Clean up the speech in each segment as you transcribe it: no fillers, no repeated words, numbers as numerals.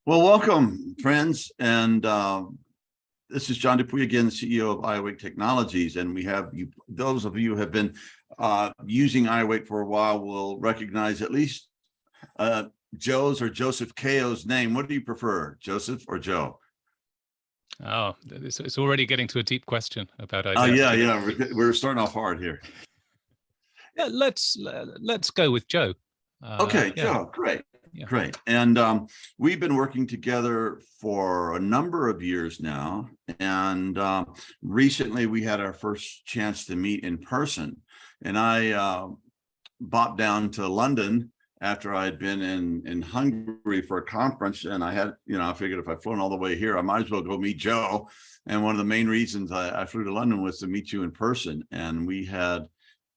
Well, welcome, friends. And this is John Dupuy again, the CEO of iAwake Technologies. And we have you, those of you who have been using iAwake for a while will recognize at least Joe's or Joseph Kao's name. What do you prefer, Joseph or Joe? Oh, it's already getting to a deep question about identity. Yeah. We're starting off hard here. Yeah, let's go with Joe. Okay, yeah. Joe, great. Yeah. Great. And we've been working together for a number of years now. And recently we had our first chance to meet in person. And I bopped down to London after I'd been in Hungary for a conference. And I had, I figured if I've flown all the way here, I might as well go meet Joe. And one of the main reasons I flew to London was to meet you in person. And we had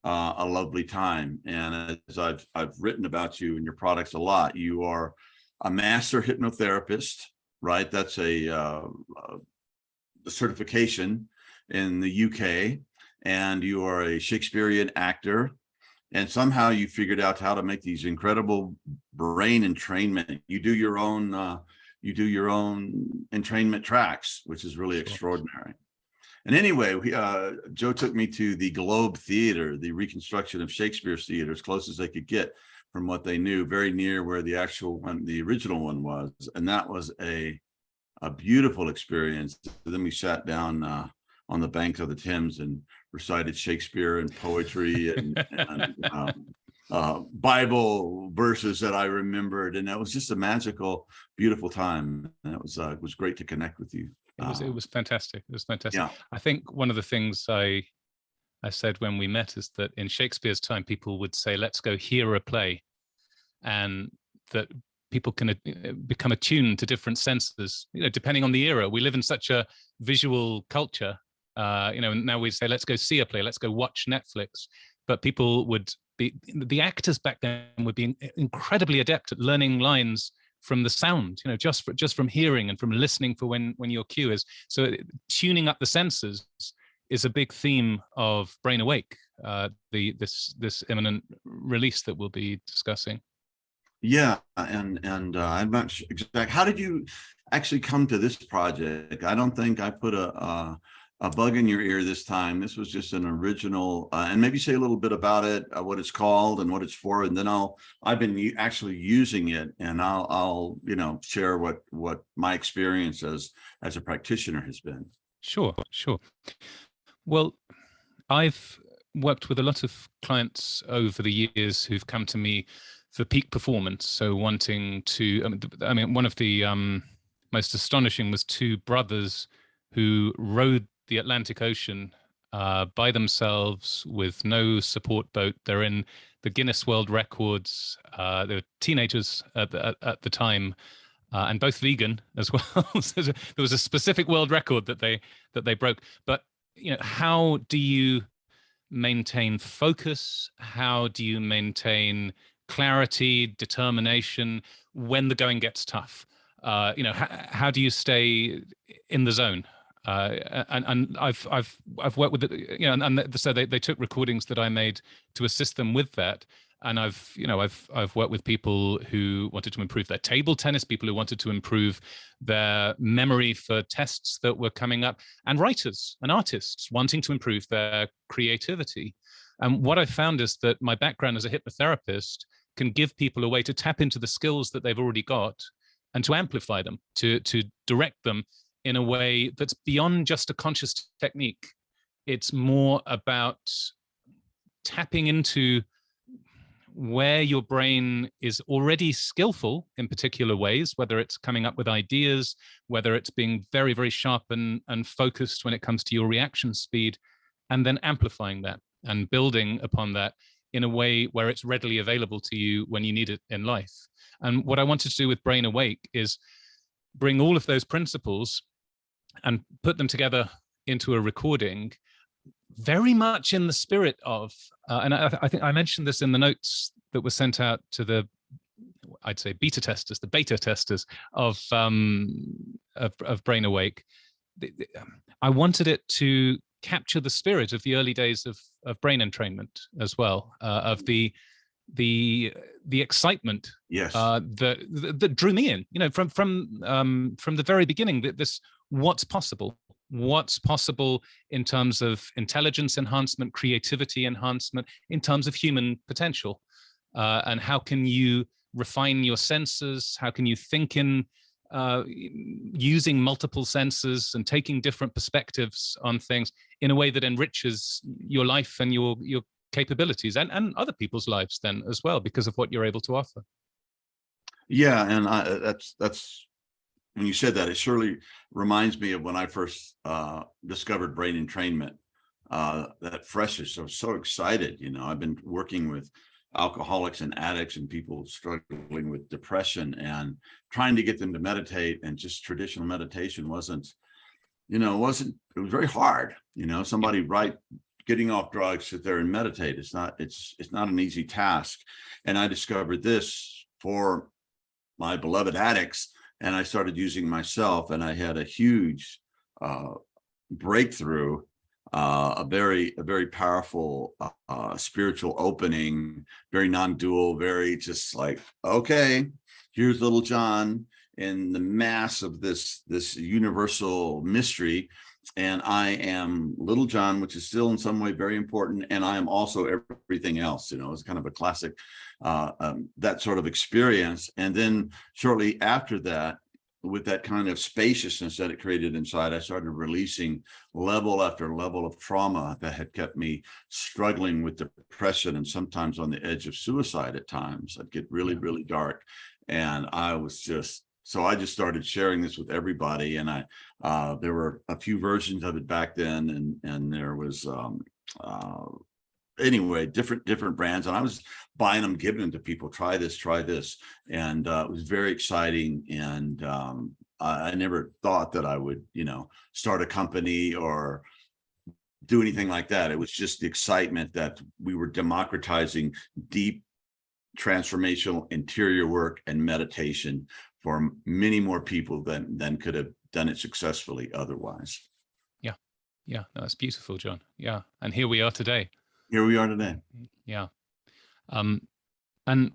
a lovely time. And as I've written about you and your products a lot, you are a master hypnotherapist, right? That's a certification in the UK, and you are a Shakespearean actor. And somehow you figured out how to make these incredible brain entrainment. You do your own entrainment tracks, which is really extraordinary. And anyway, Joe took me to the Globe Theater, the reconstruction of Shakespeare's theater, as close as they could get from what they knew, very near where the actual one, the original one was. And that was a beautiful experience. Then we sat down on the banks of the Thames and recited Shakespeare and poetry and Bible verses that I remembered. And that was just a magical, beautiful time. And it was great to connect with you. It was fantastic. It was fantastic. Yeah. I think one of the things I said when we met is that in Shakespeare's time, people would say, let's go hear a play, and that people can become attuned to different senses, depending on the era. We live in such a visual culture, and now we say, let's go see a play, let's go watch Netflix. But people would be, the actors back then would be incredibly adept at learning lines from the sound, just from hearing and from listening for when your cue is. So tuning up the senses is a big theme of Brain Awake, this imminent release that we'll be discussing. Yeah, and I'm not sure exactly. How did you actually come to this project? I don't think I put a bug in your ear this time. This was just an original, and maybe say a little bit about it, what it's called and what it's for, and then I've been actually using it, and I'll share what my experience as a practitioner has been. Sure. Well, I've worked with a lot of clients over the years who've come to me for peak performance. So wanting to, one of the most astonishing was two brothers who rode the Atlantic Ocean by themselves with no support boat. They're in the Guinness World Records. They were teenagers at the time, and both vegan as well. So there was a specific world record that they broke. But how do you maintain focus? How do you maintain clarity, determination when the going gets tough? How do you stay in the zone? And I've worked with it, and so they took recordings that I made to assist them with that. And I've worked with people who wanted to improve their table tennis, people who wanted to improve their memory for tests that were coming up, and writers and artists wanting to improve their creativity. And what I found is that my background as a hypnotherapist can give people a way to tap into the skills that they've already got and to amplify them, to direct them in a way that's beyond just a conscious technique. It's more about tapping into where your brain is already skillful in particular ways, whether it's coming up with ideas, whether it's being very, very sharp and focused when it comes to your reaction speed, and then amplifying that and building upon that in a way where it's readily available to you when you need it in life. And what I wanted to do with Brain Awake is bring all of those principles and put them together into a recording, very much in the spirit of, and I think I mentioned this in the notes that were sent out to the, I'd say beta testers of Brain Awake. I wanted it to capture the spirit of the early days of brain entrainment as well, of the the excitement Yes. that drew me in, from the very beginning, that this what's possible in terms of intelligence enhancement, creativity enhancement, in terms of human potential, and how can you refine your senses, how can you think in using multiple senses and taking different perspectives on things in a way that enriches your life and your capabilities and other people's lives then as well, because of what you're able to offer. Yeah, and that's when you said that, it surely reminds me of when I first discovered brain entrainment. That freshness, I was so excited. I've been working with alcoholics and addicts and people struggling with depression and trying to get them to meditate, and just traditional meditation wasn't, it was very hard. Somebody getting off drugs, sit there and meditate. It's not an easy task. And I discovered this for my beloved addicts, and I started using myself, and I had a huge breakthrough, a very powerful spiritual opening, very non-dual, very just like, okay, here's little John in the mass of this universal mystery, and I am little John, which is still in some way very important, and I am also everything else. It's kind of a classic that sort of experience. And then shortly after that, with that kind of spaciousness that it created inside, I started releasing level after level of trauma that had kept me struggling with depression and sometimes on the edge of suicide at times. I'd get really, really dark. And I just started sharing this with everybody. And there were a few versions of it back then. And there was, anyway, different brands, and I was buying them, giving them to people, try this, and it was very exciting. And I never thought that I would start a company or do anything like that. It was just the excitement that we were democratizing deep transformational interior work and meditation for many more people than could have done it successfully otherwise. Yeah, that's beautiful, John. Yeah, and here we are today. Yeah. And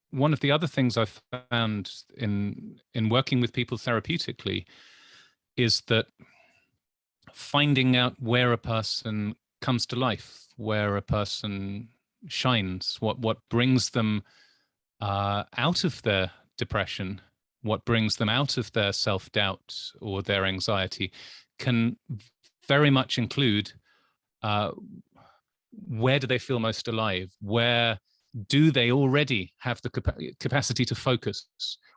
one of the other things I've found in working with people therapeutically is that finding out where a person comes to life, where a person shines, what brings them out of their depression, what brings them out of their self-doubt or their anxiety, can very much include where do they feel most alive? Where do they already have the capacity to focus?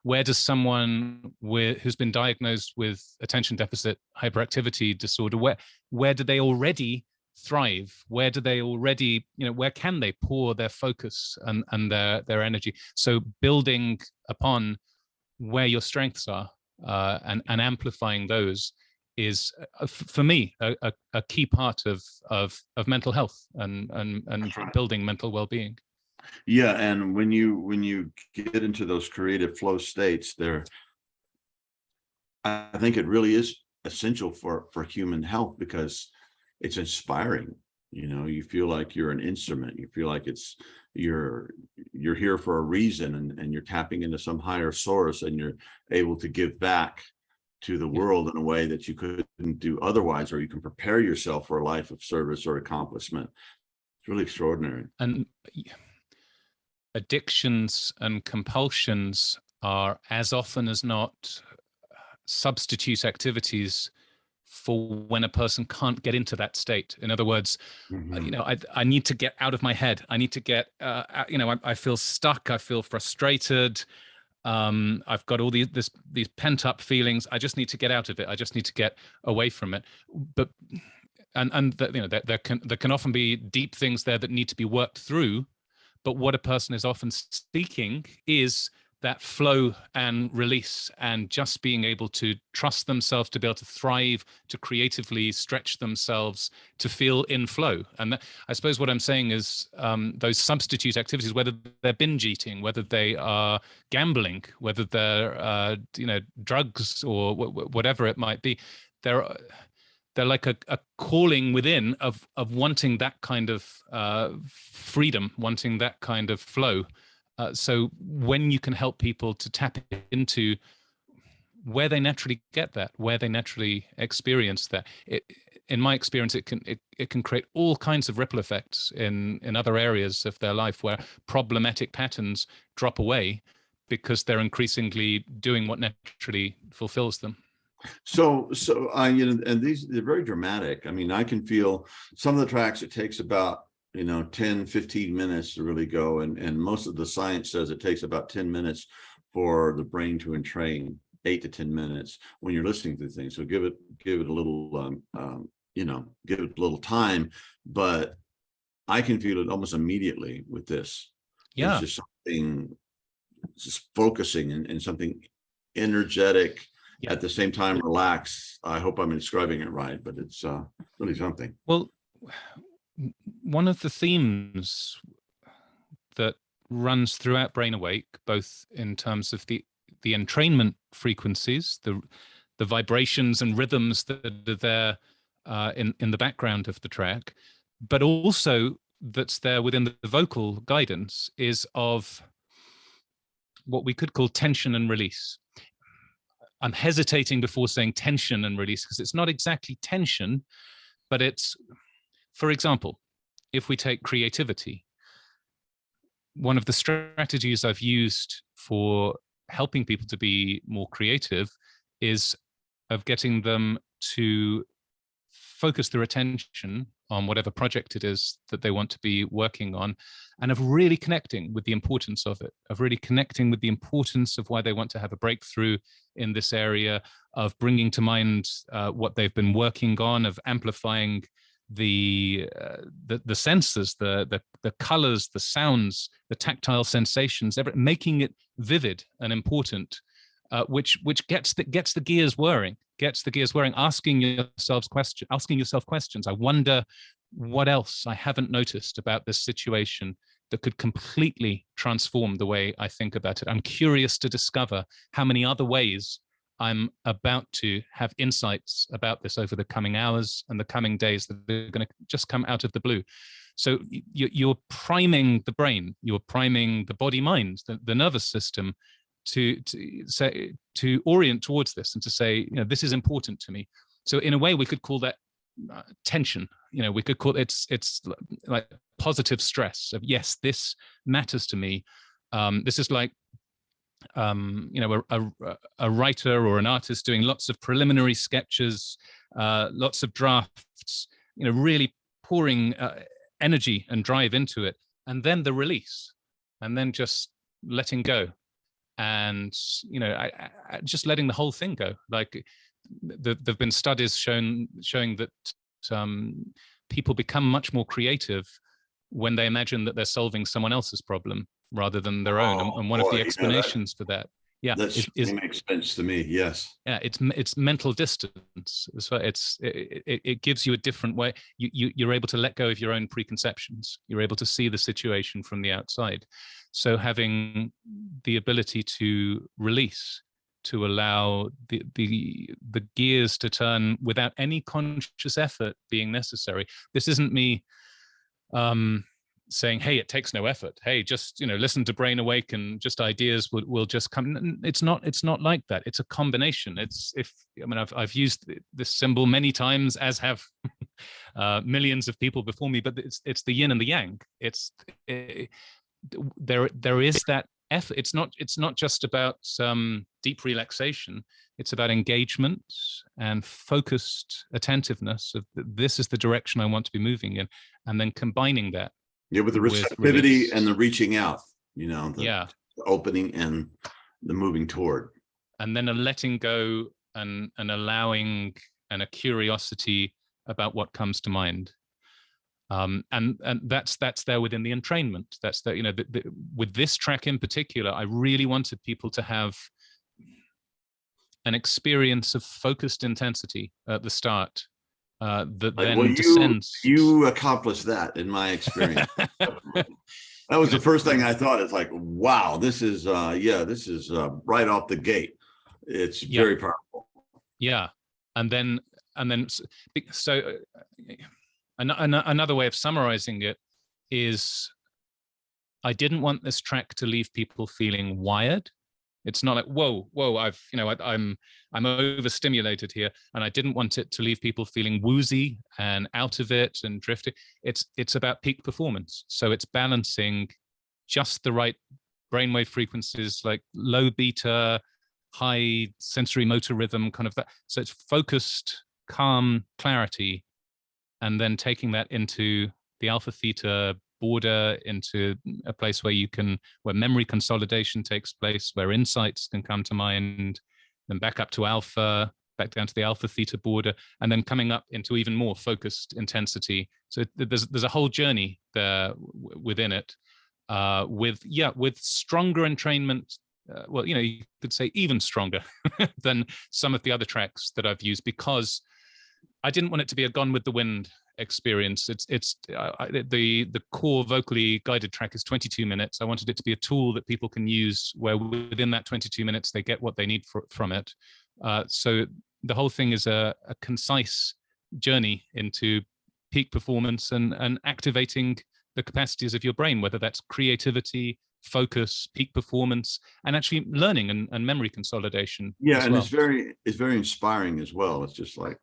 Where does someone who's been diagnosed with attention deficit hyperactivity disorder, where do they already thrive? Where do they already, where can they pour their focus and their energy? So building upon where your strengths are and amplifying those is, for me, a key part of mental health and right. Building mental well-being. Yeah, and when you get into those creative flow states, I think it really is essential for human health, because it's inspiring. You feel like you're an instrument. You feel like you're here for a reason, and you're tapping into some higher source, and you're able to give back to the world in a way that you couldn't do otherwise, or you can prepare yourself for a life of service or accomplishment. It's really extraordinary. And addictions and compulsions are, as often as not, substitute activities for when a person can't get into that state. In other words, I need to get out of my head. I need to get, I feel stuck. I feel frustrated. I've got all these pent up feelings. I just need to get out of it. I just need to get away from it. But there can often be deep things there that need to be worked through. But what a person is often seeking is that flow and release, and just being able to trust themselves, to be able to thrive, to creatively stretch themselves, to feel in flow. And I suppose what I'm saying is those substitute activities, whether they're binge eating, whether they are gambling, whether they're drugs or whatever it might be, they're they're like a calling within of wanting that kind of freedom, wanting that kind of flow. So when you can help people to tap into where they naturally get that, where they naturally experience that, in my experience, it can create all kinds of ripple effects in other areas of their life where problematic patterns drop away because they're increasingly doing what naturally fulfills them. So and they're very dramatic. I mean, I can feel some of the tracks, it takes about 10, 15 minutes to really go, and most of the science says it takes about 10 minutes for the brain to entrain, 8 to 10 minutes when you're listening to things. So give it a little give it a little time, but I can feel it almost immediately with this. Yeah, it's just something, just focusing and something energetic, at the same time relaxed. I hope I'm describing it right, but it's really something. Well, one of the themes that runs throughout Brainawake, both in terms of the entrainment frequencies, the vibrations and rhythms that are there in the background of the track, but also that's there within the vocal guidance, is of what we could call tension and release. I'm hesitating before saying tension and release because it's not exactly tension, but it's, for example, if we take creativity, one of the strategies I've used for helping people to be more creative is of getting them to focus their attention on whatever project it is that they want to be working on, and of really connecting with the importance of it, of really connecting with the importance of why they want to have a breakthrough in this area, of bringing to mind what they've been working on, of amplifying the senses, the colors, the sounds, the tactile sensations, making it vivid and important, which gets the gears whirring. Asking yourself questions. I wonder what else I haven't noticed about this situation that could completely transform the way I think about it. I'm curious to discover how many other ways I'm about to have insights about this over the coming hours and the coming days that are going to just come out of the blue. So you're priming the brain, you're priming the body, mind, the nervous system to orient towards this and to say, this is important to me. So in a way, we could call that tension. We could call it's like positive stress of, yes, this matters to me. This is like a writer or an artist doing lots of preliminary sketches, lots of drafts, really pouring energy and drive into it, and then the release, and then just letting go, and I just letting the whole thing go. Like there've been studies showing that people become much more creative when they imagine that they're solving someone else's problem rather than their own. And one of the explanations for that, it makes sense to me. Yes. Yeah, it's mental distance. So it gives you a different way. You're able to let go of your own preconceptions. You're able to see the situation from the outside. So having the ability to release, to allow the gears to turn without any conscious effort being necessary. This isn't me saying, hey, it takes no effort. Hey, just listen to Brainawake and just ideas will just come. It's not like that. It's a combination. I've used this symbol many times, as have millions of people before me. But it's the yin and the yang. There is that effort. It's not just about deep relaxation. It's about engagement and focused attentiveness of this is the direction I want to be moving in, and then combining that with the receptivity and the reaching out, the opening and the moving toward, and then a letting go and allowing and a curiosity about what comes to mind. And that's there within the entrainment. That's there, with this track in particular, I really wanted people to have an experience of focused intensity at the start that then descends. You accomplished that in my experience. That was the first thing I thought. It's like, wow, this is right off the gate. It's very powerful. Yeah. And then and then so another way of summarizing it is, I didn't want this track to leave people feeling wired. It's not like, whoa, I'm overstimulated here, and I didn't want it to leave people feeling woozy and out of it and drifting. It's about peak performance. So it's balancing just the right brainwave frequencies, like low beta, high sensory motor rhythm, kind of that. So it's focused, calm clarity, and then taking that into the alpha theta border, into a place where where memory consolidation takes place, where insights can come to mind, then back up to alpha, back down to the alpha theta border, and then coming up into even more focused intensity. So there's a whole journey there within it, with stronger entrainment. Well, you could say even stronger than some of the other tracks that I've used, because I didn't want it to be a Gone with the Wind experience. The core vocally guided track is 22 minutes. I wanted it to be a tool that people can use, where within that 22 minutes they get what they need from it. So the whole thing is a concise journey into peak performance and activating the capacities of your brain, whether that's creativity, focus, peak performance, and actually learning and memory consolidation. Yeah, and it's very inspiring as well. It's just like,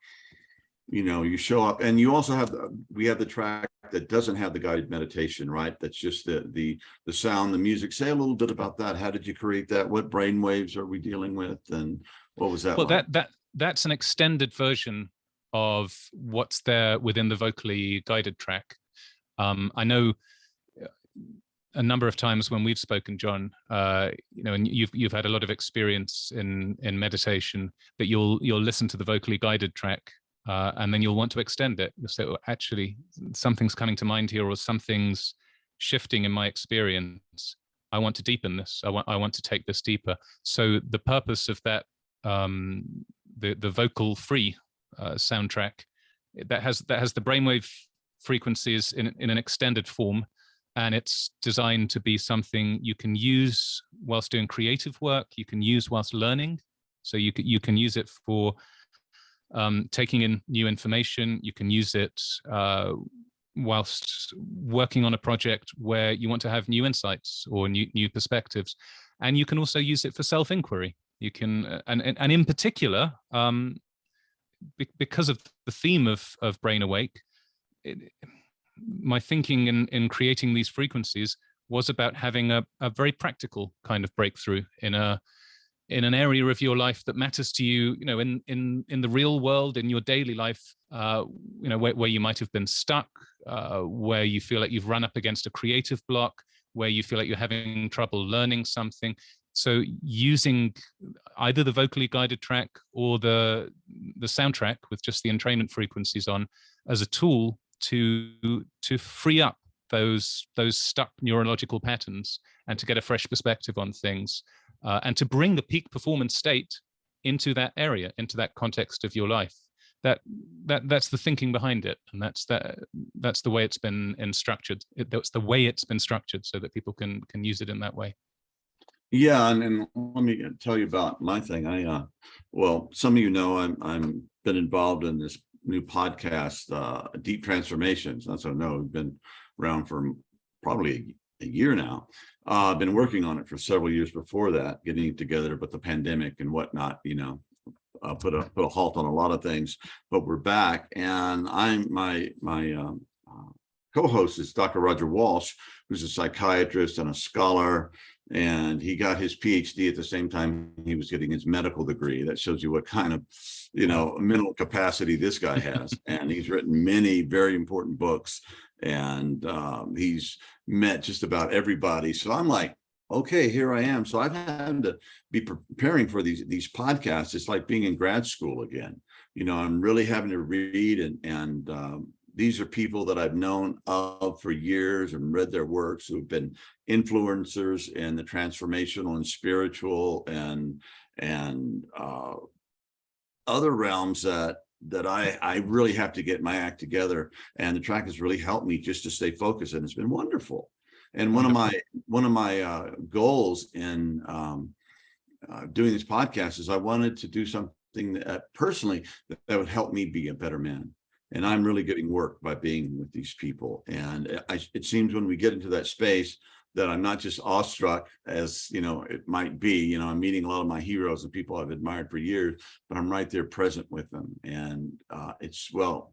you show up, and you also we have the track that doesn't have the guided meditation, right? That's just the sound, the music. Say a little bit about that. How did you create that? What brain waves are we dealing with, and what was that? Well, like? that's an extended version of what's there within the vocally guided track. I know a number of times when we've spoken, John, and you've had a lot of experience in meditation, that you'll listen to the vocally guided track, and then you'll want to extend it. You'll say, oh, actually, something's coming to mind here, or something's shifting in my experience. I want to deepen this. I want to take this deeper. So the purpose of that, the vocal free soundtrack, that has the brainwave frequencies in an extended form, and it's designed to be something you can use whilst doing creative work. You can use whilst learning. So you can use it for taking in new information. You can use it whilst working on a project where you want to have new insights or new perspectives. And you can also use it for self-inquiry. You can, and in particular, because of the theme of Brain Awake, my thinking in creating these frequencies was about having a very practical kind of breakthrough in an area of your life that matters to you, in the real world, in your daily life, where you might have been stuck, where you feel like you've run up against a creative block, where you feel like you're having trouble learning something. So using either the vocally guided track or the soundtrack with just the entrainment frequencies on as a tool to free up those stuck neurological patterns, and to get a fresh perspective on things, and to bring the peak performance state into that area, into that context of your life. That's the thinking behind it, and that's the way it's been structured. That's the way it's been structured, so that people can use it in that way. Yeah, and let me tell you about my thing. Well, some of you know I'm been involved in this new podcast, Deep Transformations. That's what I know. We've been around for probably a year now. I've been working on it for several years before that, getting it together, but the pandemic and whatnot, put a halt on a lot of things. But we're back, and my co-host is Dr. Roger Walsh, who's a psychiatrist and a scholar, and he got his PhD at the same time he was getting his medical degree. That shows you what kind of, mental capacity this guy has. And he's written many very important books, and he's met just about everybody. So I'm like, okay, here I am. So I've had to be preparing for these podcasts. It's like being in grad school again. I'm really having to read, and these are people that I've known of for years and read their works, who have been influencers in the transformational and spiritual and other realms that I really have to get my act together. And the track has really helped me just to stay focused, and it's been wonderful. And one of my goals in doing this podcast is I wanted to do something something that personally that would help me be a better man. And I'm really getting work by being with these people. And it seems when we get into that space that I'm not just awestruck as, it might be, I'm meeting a lot of my heroes and people I've admired for years, but I'm right there present with them. And I'll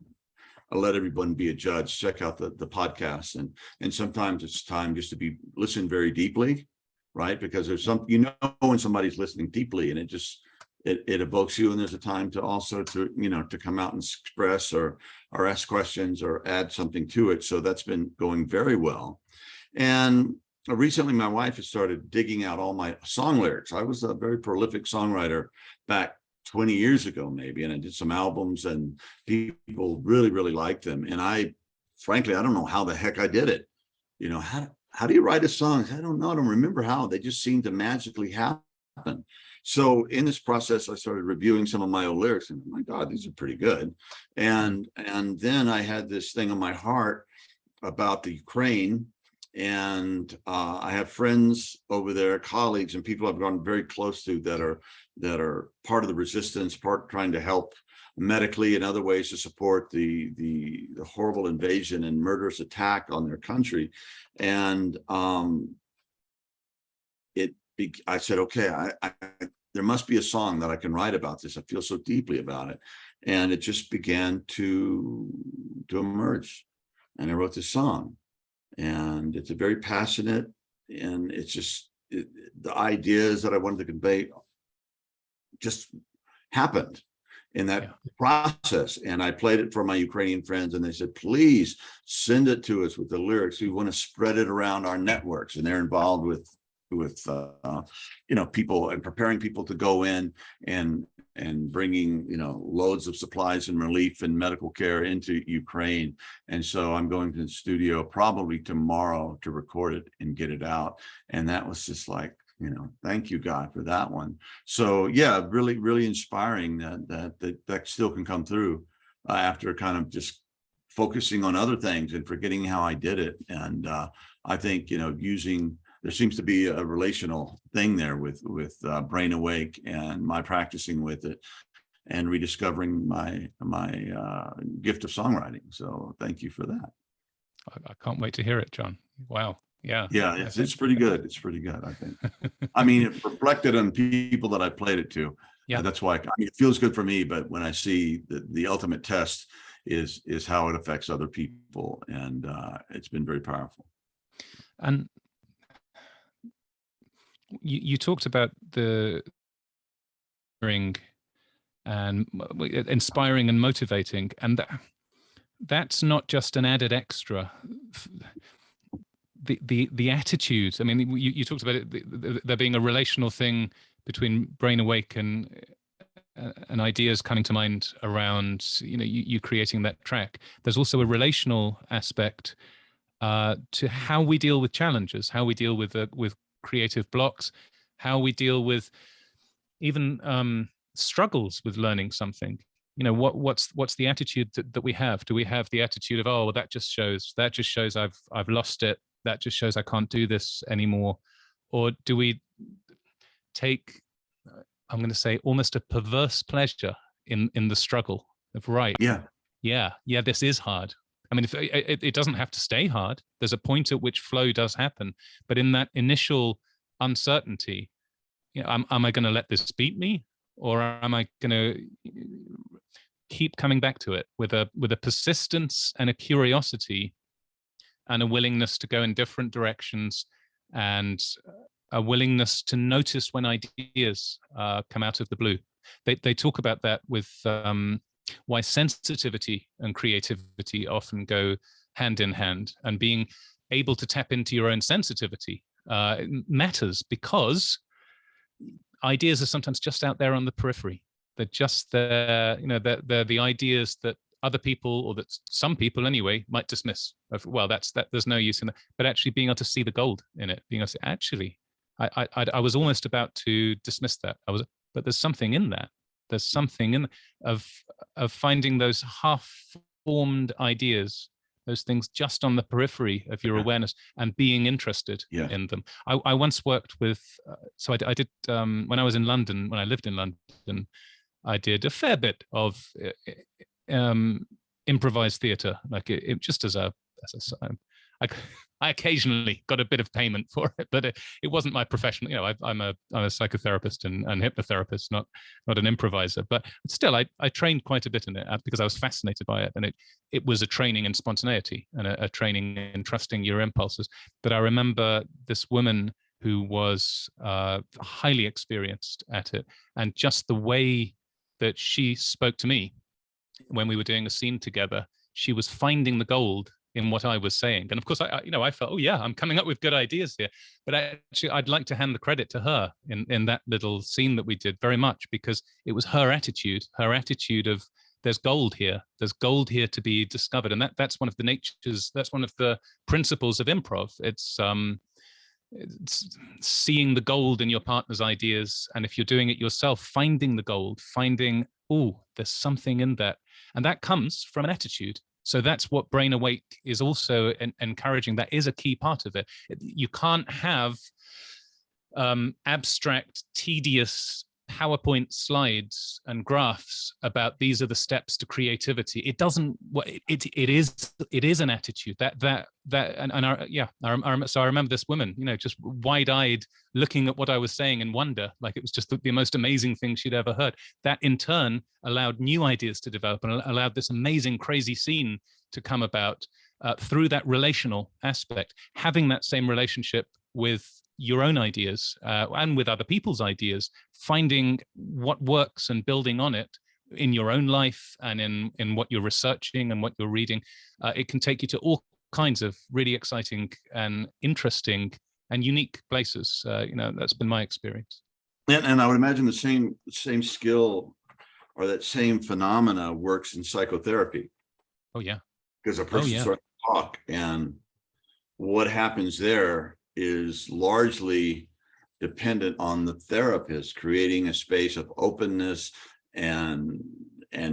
let everyone be a judge. Check out the podcast. And sometimes it's time just to listen very deeply, right? Because there's when somebody's listening deeply, and it evokes you, and there's a time to also to come out and express or ask questions or add something to it. So that's been going very well. And recently my wife has started digging out all my song lyrics. I was a very prolific songwriter back 20 years ago, maybe, and I did some albums, and people really, really liked them. And frankly, I don't know how the heck I did it. How do you write a song? I don't know. I don't remember how. They just seem to magically happen. So in this process, I started reviewing some of my old lyrics, and my God, these are pretty good. And then I had this thing on my heart about the Ukraine. And I have friends over there, colleagues, and people I've gone very close to that are part of the resistance, part trying to help medically and other ways to support the horrible invasion and murderous attack on their country. And I said, okay, there must be a song that I can write about this. I feel so deeply about it. And it just began to emerge. And I wrote this song. And it's a very passionate, and it's just the ideas that I wanted to convey just happened in that process. And I played it for my Ukrainian friends, and they said, please send it to us with the lyrics. We want to spread it around our networks. And they're involved with people and preparing people to go in and bringing loads of supplies and relief and medical care into Ukraine. And so I'm going to the studio probably tomorrow to record it and get it out. And that was just like, thank you, God, for that one. So yeah, really, really inspiring that still can come through after kind of just focusing on other things and forgetting how I did it. And I think there seems to be a relational thing there with Brain Awake and my practicing with it and rediscovering my gift of songwriting. So thank you for that. I can't wait to hear it, John. Wow. Yeah. Yeah, it's pretty good. It's pretty good, I think. I mean, it reflected on people that I played it to. Yeah, that's why it feels good for me. But when I see the ultimate test is how it affects other people, and it's been very powerful. And you talked about the and inspiring and motivating, and that's not just an added extra. The attitude. I mean, you talked about it, there being a relational thing between Brain Awake and ideas coming to mind around you creating that track. There's also a relational aspect to how we deal with challenges, how we deal with creative blocks, how we deal with even struggles with learning something. What's the attitude that we have? Do we have the attitude of, oh, well, that just shows I've lost it, that just shows I can't do this anymore? Or do we take, I'm going to say, almost a perverse pleasure in the struggle of, right, this is hard. I mean, it doesn't have to stay hard. There's a point at which flow does happen. But in that initial uncertainty, am I going to let this beat me? Or am I going to keep coming back to it with a persistence and a curiosity and a willingness to go in different directions and a willingness to notice when ideas come out of the blue? They talk about that with why sensitivity and creativity often go hand in hand, and being able to tap into your own sensitivity matters, because ideas are sometimes just out there on the periphery. They're just there, they're the ideas that other people, or that some people anyway, might dismiss. Well, there's no use in that. But actually being able to see the gold in it, being able to say, actually, I was almost about to dismiss that. But there's something in that. There's something in of finding those half-formed ideas, those things just on the periphery of your awareness, and being interested in them. I once worked with, so I did when I was in London, when I lived in London, I did a fair bit of improvised theater, like it just as a I occasionally got a bit of payment for it, but it wasn't my professional. You know, I'm a psychotherapist and hypnotherapist, not an improviser. But still, I trained quite a bit in it because I was fascinated by it, and it was a training in spontaneity and a training in trusting your impulses. But I remember this woman who was highly experienced at it, and just the way that she spoke to me when we were doing a scene together, she was finding the gold in what I was saying. And of course, I felt, oh yeah, I'm coming up with good ideas here. But actually, I'd like to hand the credit to her in that little scene that we did very much, because it was her attitude of there's gold here to be discovered. And that's one of the principles of improv. It's seeing the gold in your partner's ideas. And if you're doing it yourself, finding the gold, oh, there's something in that. And that comes from an attitude. So that's what Brain Awake is also encouraging. That is a key part of it. You can't have abstract, tedious PowerPoint slides and graphs about these are the steps to creativity. It doesn't. It is an attitude so I remember this woman, just wide-eyed, looking at what I was saying in wonder, like it was just the most amazing thing she'd ever heard. That in turn allowed new ideas to develop and allowed this amazing, crazy scene to come about through that relational aspect. Having that same relationship with your own ideas and with other people's ideas, finding what works and building on it in your own life and in what you're researching and what you're reading. It can take you to all kinds of really exciting and interesting and unique places. That's been my experience. And I would imagine the same skill or that same phenomena works in psychotherapy. Oh yeah. Because a person starts to talk, and what happens there is largely dependent on the therapist creating a space of openness and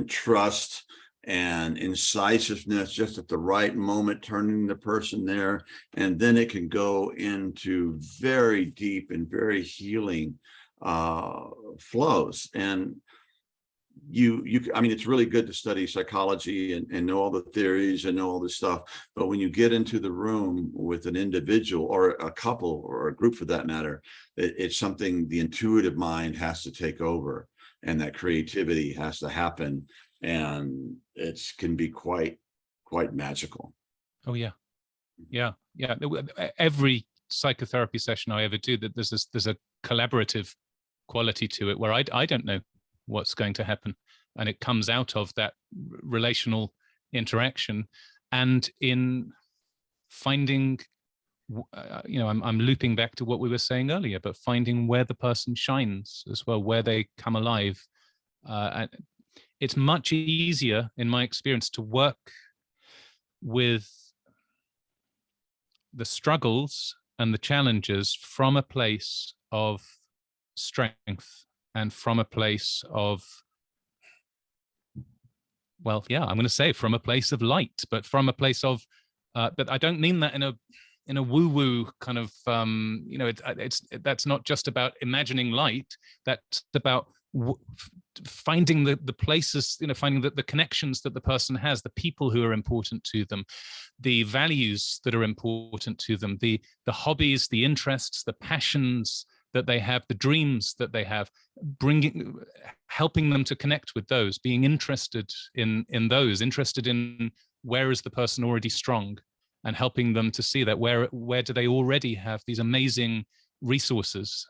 trust and incisiveness just at the right moment, turning the person there. And then it can go into very deep and very healing flows. And it's really good to study psychology and know all the theories and know all this stuff. But when you get into the room with an individual or a couple or a group for that matter, it's something the intuitive mind has to take over, and that creativity has to happen. And it can be quite magical. Oh yeah. Yeah. Every psychotherapy session I ever do, that there's a collaborative quality to it where I don't know what's going to happen, and it comes out of that relational interaction and in finding I'm looping back to what we were saying earlier, but finding where the person shines as well, where they come alive. And it's much easier in my experience to work with the struggles and the challenges from a place of strength and from a place of, I'm going to say from a place of light, but from a place of, but I don't mean that in a woo-woo kind of, that's not just about imagining light. That's about finding the places, finding the connections that the person has, the people who are important to them, the values that are important to them, the hobbies, the interests, the passions that they have, the dreams that they have, helping them to connect with those, being interested in those, interested in where is the person already strong, and helping them to see that where do they already have these amazing resources.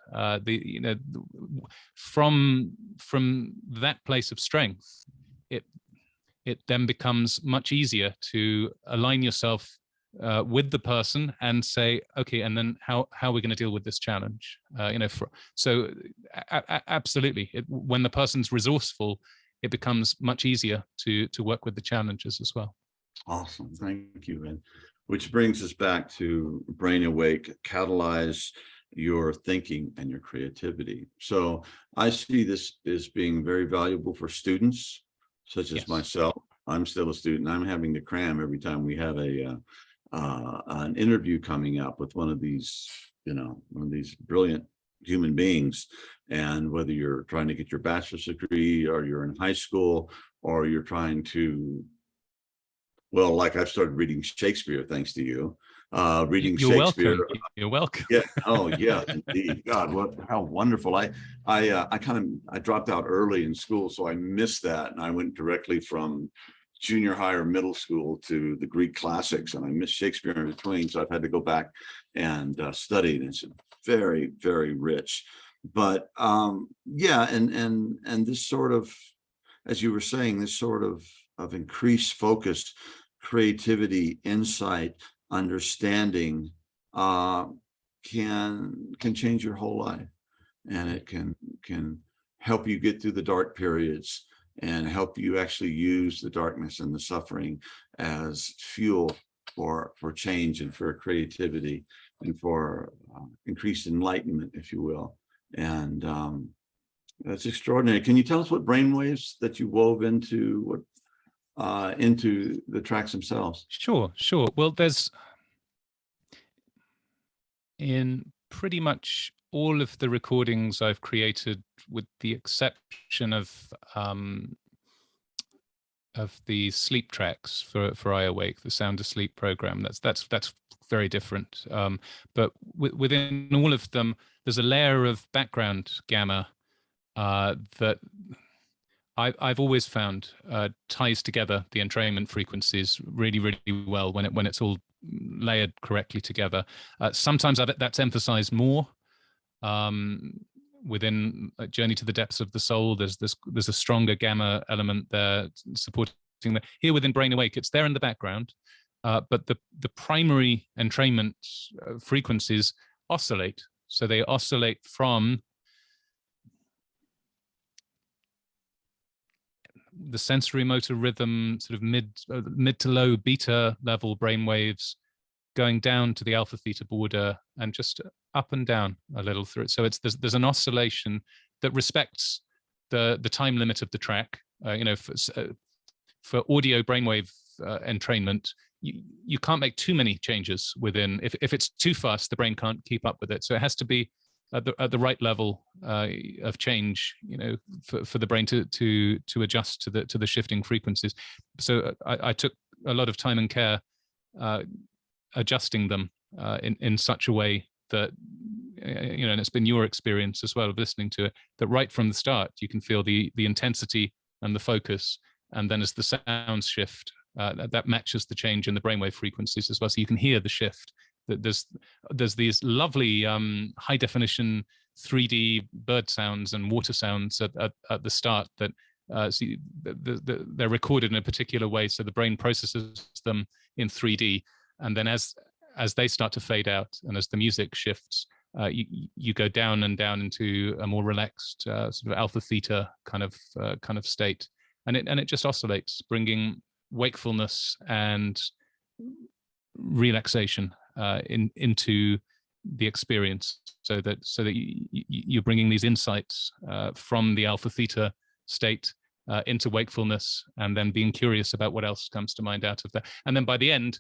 From that place of strength, it then becomes much easier to align yourself with the person and say, okay, and then how are we going to deal with this challenge? Absolutely. When the person's resourceful, it becomes much easier to work with the challenges as well. Awesome. Thank you. And which brings us back to Brain Awake, catalyze your thinking and your creativity. So I see this as being very valuable for students such as myself. I'm still a student. I'm having to cram every time we have an interview coming up with one of these brilliant human beings. And whether you're trying to get your bachelor's degree, or you're in high school, or you're trying to, well, like I've started reading Shakespeare thanks to you. Reading You're Shakespeare. welcome. You're welcome. Yeah. Oh, yeah. Indeed. God, how wonderful. I dropped out early in school, so I missed that, and I went directly from junior high or middle school to the Greek classics, and I missed Shakespeare in between. So I've had to go back and study, and it's very, very rich. But yeah, and this sort of, as you were saying, this sort of increased focus, creativity, insight, understanding can change your whole life, and it can help you get through the dark periods and help you actually use the darkness and the suffering as fuel for change and for creativity and for increased enlightenment, if you will. And that's extraordinary. Can you tell us what brainwaves that you wove into the tracks themselves? Sure. Well, there's, in pretty much all of the recordings I've created, with the exception of the sleep tracks for iAwake, the sound asleep program, that's very different. But within all of them, there's a layer of background gamma that I've always found ties together the entrainment frequencies really, really well when it's all layered correctly together. Sometimes that's emphasized more within Journey to the Depths of the Soul. There's a stronger gamma element there supporting that. Here within Brain Awake, it's there in the background, but the primary entrainment frequencies oscillate. So they oscillate from the sensory motor rhythm, sort of mid to low beta level brain waves, going down to the alpha theta border and just up and down a little through it. So there's an oscillation that respects the time limit of the track. For audio brainwave entrainment, you can't make too many changes within. If it's too fast, the brain can't keep up with it. So it has to be at the right level of change, for the brain to adjust to the shifting frequencies. So I took a lot of time and care adjusting them in such a way that, and it's been your experience as well of listening to it, that right from the start you can feel the intensity and the focus, and then as the sounds shift, that matches the change in the brainwave frequencies as well. So you can hear the shift. There's these lovely high definition 3D bird sounds and water sounds at the start that they're recorded in a particular way, so the brain processes them in 3D, and then as they start to fade out and as the music shifts, you go down and down into a more relaxed sort of alpha theta kind of state, and it just oscillates, bringing wakefulness and relaxation into the experience, so that you're bringing these insights from the alpha theta state into wakefulness, and then being curious about what else comes to mind out of that. And then by the end,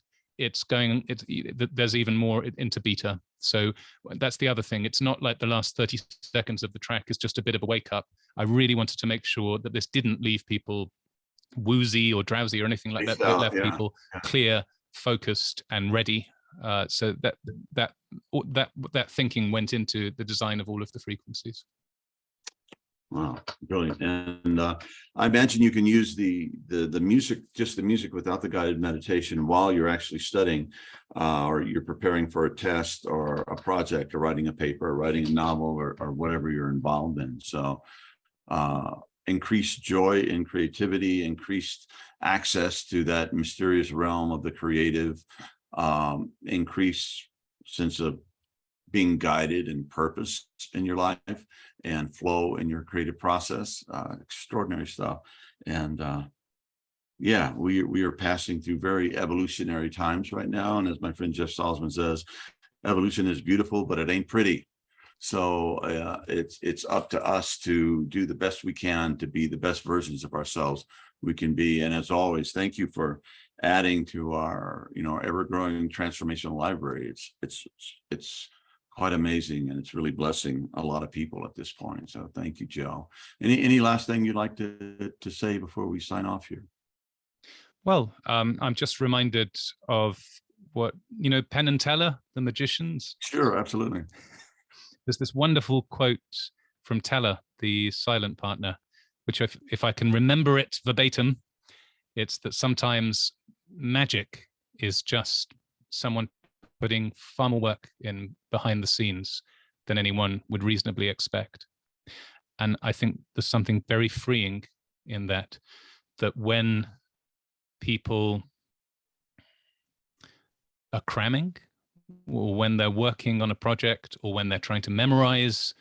there's even more into beta. So that's the other thing. It's not like the last 30 seconds of the track is just a bit of a wake up. I really wanted to make sure that this didn't leave people woozy or drowsy or anything like that. It left people clear, focused, and ready. So that thinking went into the design of all of the frequencies. Wow, brilliant. And I imagine you can use the music, just the music without the guided meditation, while you're actually studying, or you're preparing for a test or a project, or writing a paper, or writing a novel, or whatever you're involved in. So increased joy and creativity, increased access to that mysterious realm of the creative, increased sense of being guided and purpose in your life, and flow in your creative process. Extraordinary stuff. And yeah, we are passing through very evolutionary times right now. And as my friend Jeff Salzman says, evolution is beautiful, but it ain't pretty. So it's up to us to do the best we can to be the best versions of ourselves we can be. And as always, thank you for adding to our ever-growing transformational library. It's quite amazing, and it's really blessing a lot of people at this point. So thank you, Joe. Any last thing you'd like to say before we sign off here? Well, I'm just reminded of what, Penn and Teller, the magicians. Sure, absolutely. There's this wonderful quote from Teller, the silent partner, which if I can remember it verbatim, it's that sometimes magic is just someone putting far more work in behind the scenes than anyone would reasonably expect. And I think there's something very freeing in that when people are cramming, or when they're working on a project, or when they're trying to memorize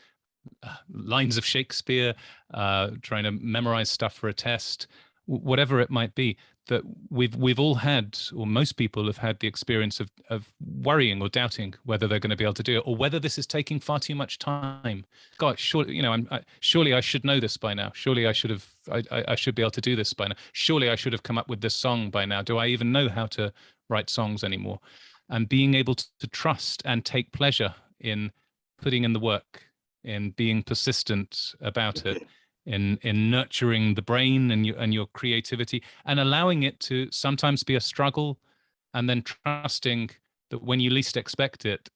lines of Shakespeare, trying to memorize stuff for a test, whatever it might be, that we've all had, or most people have had, the experience of worrying or doubting whether they're going to be able to do it, or whether this is taking far too much time. God, surely, surely I should know this by now. Surely I should be able to do this by now. Surely I should have come up with this song by now. Do I even know how to write songs anymore? And being able to trust and take pleasure in putting in the work, in being persistent about it, in nurturing the brain and your creativity, and allowing it to sometimes be a struggle, and then trusting that when you least expect it,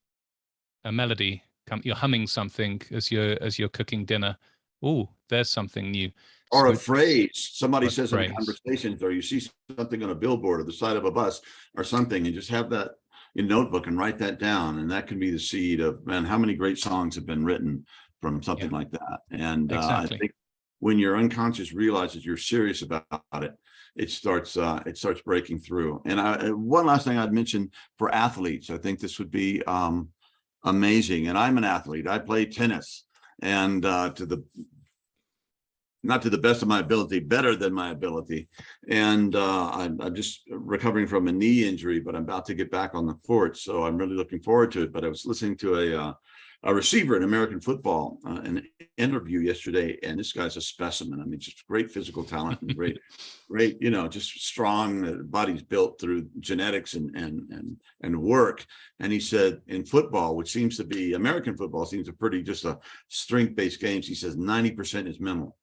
a melody you're humming something as you're cooking dinner. Oh, there's something new. Or a phrase somebody says in a conversation, or you see something on a billboard or the side of a bus or something, and just have that in notebook and write that down. And that can be the seed of, man, how many great songs have been written from something like that. And exactly. I think when your unconscious realizes you're serious about it, it starts breaking through. And one last thing I'd mention for athletes, I think this would be amazing. And I'm an athlete. I play tennis, and not to the best of my ability, better than my ability. And I'm just recovering from a knee injury, but I'm about to get back on the court. So I'm really looking forward to it. But I was listening to a receiver in American football, an interview yesterday, and this guy's a specimen. I mean, just great physical talent and great, just strong. The body's built through genetics and work. And he said, in football, which seems to be, American football seems a pretty just a strength-based games, he says 90% is mental.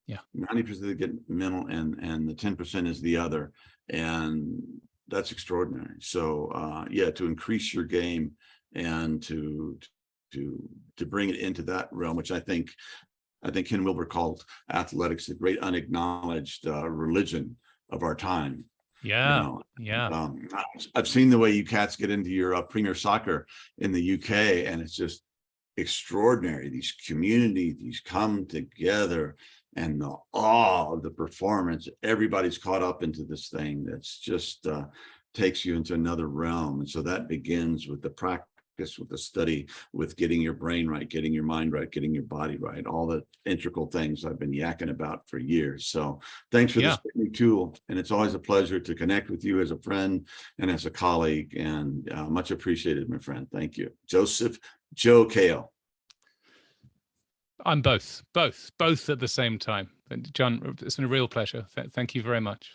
Yeah, 90% they get mental, and the 10% is the other, and that's extraordinary. So to increase your game and to bring it into that realm, which I think Ken Wilber called athletics the great unacknowledged religion of our time. Yeah, I've seen the way you cats get into your Premier Soccer in the UK, and it's just extraordinary. These communities, these come together, and the awe of the performance. Everybody's caught up into this thing that's just takes you into another realm. And so that begins with the practice, with the study, with getting your brain right, getting your mind right, getting your body right, all the integral things I've been yakking about for years. So thanks for this tool. And it's always a pleasure to connect with you as a friend and as a colleague, and much appreciated, my friend. Thank you. Joe Kao. I'm both at the same time. John, it's been a real pleasure. Thank you very much.